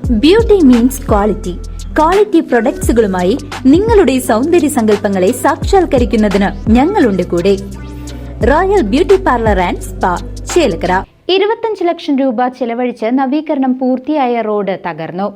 Beauty means quality. Quality പ്രൊഡക്ട്സുകളുമായി നിങ്ങളുടെ സൗന്ദര്യ സങ്കല്പങ്ങളെ സാക്ഷാത്കരിക്കുന്നതിന് ഞങ്ങളുണ്ട് കൂടെ. Royal beauty parlour and spa, Chelakkara. 25 ലക്ഷം രൂപ ചെലവഴിച്ച് നവീകരണം പൂർത്തിയായ റോഡ് തകർന്നു.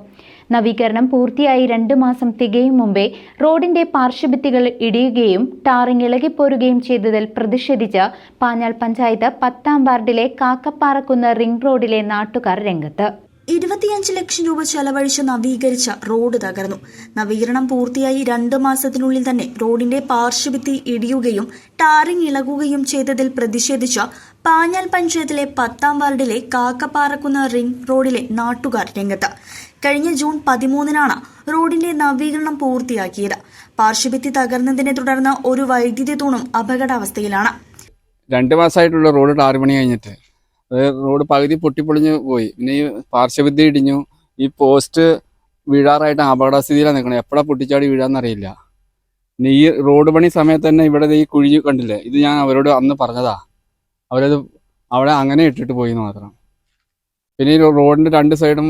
നവീകരണം പൂർത്തിയായി 2 മാസം തികയും മുമ്പേ റോഡിന്റെ പാർശ്വഭിത്തികൾ ഇടിയുകയും ടാറിംഗ് ഇളകിപ്പോരുകയും ചെയ്തതിൽ പ്രതിഷേധിച്ച് പാഞ്ഞാൾ പഞ്ചായത്ത് 10-ാം വാർഡിലെ കാക്കപ്പാറക്കുന്ന് റിംഗ് റോഡിലെ നാട്ടുകാർ രംഗത്ത്. 25 ലക്ഷം രൂപ ചെലവഴിച്ച് നവീകരിച്ച റോഡ് തകർന്നു. നവീകരണം പൂർത്തിയായി 2 മാസത്തിനുള്ളിൽ തന്നെ റോഡിന്റെ പാർശ്വഭിത്തി ഇടിയുകയും ടാറിംഗ് ഇളകുകയും ചെയ്തതിൽ പ്രതിഷേധിച്ച് പാഞ്ഞാൽ പഞ്ചായത്തിലെ 10-ാം വാർഡിലെ കാക്കപ്പാറക്കുന്ന് റിംഗ് റോഡിലെ നാട്ടുകാർ രംഗത്ത്. കഴിഞ്ഞ ജൂൺ 13-നാണ് റോഡിന്റെ നവീകരണം പൂർത്തിയാക്കിയത്. പാർശ്വഭിത്തി തകർന്നതിനെ തുടർന്ന് ഒരു വൈദ്യുതി തൂണും അപകടാവസ്ഥയിലാണ്. 2 മാസമായിട്ടുള്ള റോഡ് ടാർ പണി കഴിഞ്ഞിട്ട് റോഡ് പകുതി പൊട്ടിപ്പൊളിഞ്ഞ് പോയി. പിന്നെ ഈ പാർശ്വഭിത്തി ഇടിഞ്ഞു. ഈ പോസ്റ്റ് വീഴാറായിട്ട് അപകടസ്ഥിതിയിലാണ് നിൽക്കുന്നത്. എപ്പോഴാണ് പൊട്ടിച്ചാടി വീഴാന്നറിയില്ല. പിന്നെ ഈ റോഡ് പണി സമയത്ത് തന്നെ ഇവിടെ ഈ കുഴി കണ്ടില്ലേ, ഇത് ഞാൻ അവരോട് അന്ന് പറഞ്ഞതാ. അവരത് അവിടെ അങ്ങനെ ഇട്ടിട്ട് പോയി എന്ന് മാത്രം. പിന്നെ ഈ റോഡിൻ്റെ 2 സൈഡും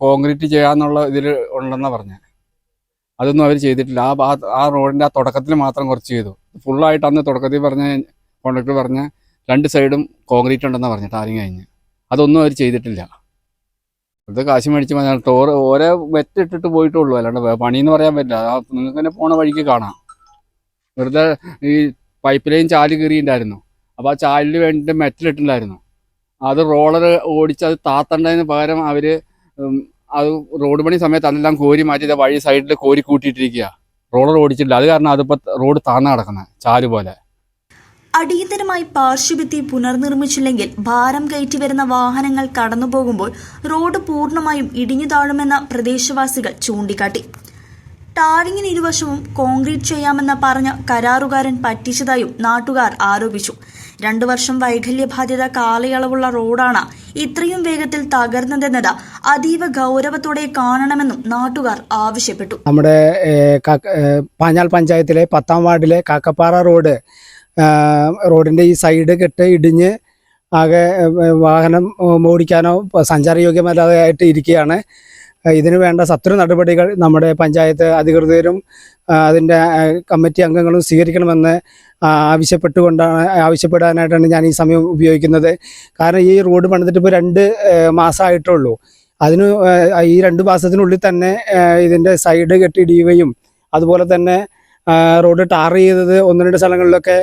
കോൺക്രീറ്റ് ചെയ്യാന്നുള്ള ഇതിൽ ഉണ്ടെന്നാണ് പറഞ്ഞത്. അതൊന്നും അവർ ചെയ്തിട്ടില്ല. ആ റോഡിൻ്റെ ആ തുടക്കത്തിൽ മാത്രം കുറച്ച് ചെയ്തു. ഫുള്ളായിട്ട് അന്ന് തുടക്കത്തിൽ പറഞ്ഞ കോൺട്രാക്ടർ പറഞ്ഞ 2 സൈഡും കോൺക്രീറ്റ് ഉണ്ടെന്നാണ് പറഞ്ഞത് ടാറിങ് കഴിഞ്ഞ്. അതൊന്നും അവർ ചെയ്തിട്ടില്ല. അത് കാശ് മേടിച്ച് ഓരോ വെറ്റിട്ടിട്ട് പോയിട്ടുള്ളൂ. അല്ലാണ്ട് പണിയെന്ന് പറയാൻ പറ്റില്ല. നിങ്ങൾക്ക് തന്നെ പോണ വഴിക്ക് കാണാം. വെറുതെ ഈ പൈപ്പ് ലൈൻ ചാല് കീറിയിട്ടുണ്ടായിരുന്നു. അപ്പോൾ ആ ചാലിന് വേണ്ടിയിട്ട് മെറ്റലിട്ടുണ്ടായിരുന്നു. അത് റോളർ ഓടിച്ച് അത് താത്തണ്ടതിന് പകരം അവർ അത് റോഡ് പണി സമയത്ത് അതെല്ലാം കോരി മാറ്റി വഴി സൈഡിൽ കോരി കൂട്ടിയിട്ടിരിക്കുക. റോളർ ഓടിച്ചിട്ടില്ല. അത് കാരണം അതിപ്പോൾ റോഡ് താന്ന് കിടക്കുന്നത് ചാല് പോലെ. അടിയന്തരമായി പാർശ്വഭിത്തി പുനർനിർമ്മിച്ചില്ലെങ്കിൽ ഭാരം കയറ്റി വരുന്ന വാഹനങ്ങൾ കടന്നുപോകുമ്പോൾ റോഡ് പൂർണ്ണമായും ഇടിഞ്ഞു താഴുമെന്ന പ്രദേശവാസികൾ ചൂണ്ടിക്കാട്ടി. ടാറിങ്ങിന് ഇരുവശവും കോൺക്രീറ്റ് ചെയ്യാമെന്ന് പറഞ്ഞ കരാറുകാരൻ പറ്റിച്ചതായും നാട്ടുകാർ ആരോപിച്ചു. 2 വർഷം വൈകല്യബാധിത കാലയളവുള്ള റോഡാണ് ഇത്രയും വേഗത്തിൽ തകർന്നതെന്നത് അതീവ ഗൗരവത്തോടെ കാണണമെന്നും നാട്ടുകാർ ആവശ്യപ്പെട്ടു. നമ്മുടെ പാഞ്ഞാൾ പഞ്ചായത്തിലെ 10-ാം വാർഡിലെ കാക്കപ്പാറ റോഡിൻ്റെ ഈ സൈഡ് കെട്ട് ഇടിഞ്ഞ് ആകെ വാഹനം ഓടിക്കാനോ സഞ്ചാരയോഗ്യമല്ലാതെ ആയിട്ട് ഇരിക്കുകയാണ്. ഇതിനു വേണ്ട സത്വര നടപടികൾ നമ്മുടെ പഞ്ചായത്ത് അധികൃതരും അതിൻ്റെ കമ്മിറ്റി അംഗങ്ങളും സ്വീകരിക്കണമെന്ന് ആവശ്യപ്പെടാനായിട്ടാണ് ഞാൻ ഈ സമയം ഉപയോഗിക്കുന്നത്. കാരണം ഈ റോഡ് പണിതിട്ട് ഇപ്പോൾ 2 മാസമായിട്ടുള്ളൂ. ഈ 2 മാസത്തിനുള്ളിൽ തന്നെ ഇതിൻ്റെ സൈഡ് കെട്ടിടിയുകയും അതുപോലെ തന്നെ റോഡ് ടാർ ചെയ്തത് 1-2 സ്ഥലങ്ങളിലൊക്കെ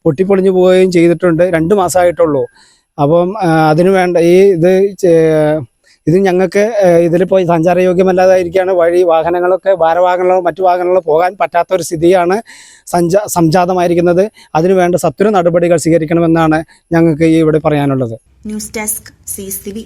പൊട്ടിപ്പൊളിഞ്ഞു പോവുകയും ചെയ്തിട്ടുണ്ട്. 2 മാസമായിട്ടുള്ളൂ. അപ്പം അതിനു വേണ്ട ഇത് ഞങ്ങൾക്ക് ഇതിലിപ്പോൾ സഞ്ചാരയോഗ്യമല്ലാതായിരിക്കുകയാണ്. വഴി വാഹനങ്ങളൊക്കെ ഭാരവാഹനങ്ങളോ മറ്റു വാഹനങ്ങളോ പോകാൻ പറ്റാത്തൊരു സ്ഥിതിയാണ് സംജാതമായിരിക്കുന്നത്. അതിനു വേണ്ട സത്വര നടപടികൾ സ്വീകരിക്കണമെന്നാണ് ഞങ്ങൾക്ക് ഇവിടെ പറയാനുള്ളത്. News desk CCTV.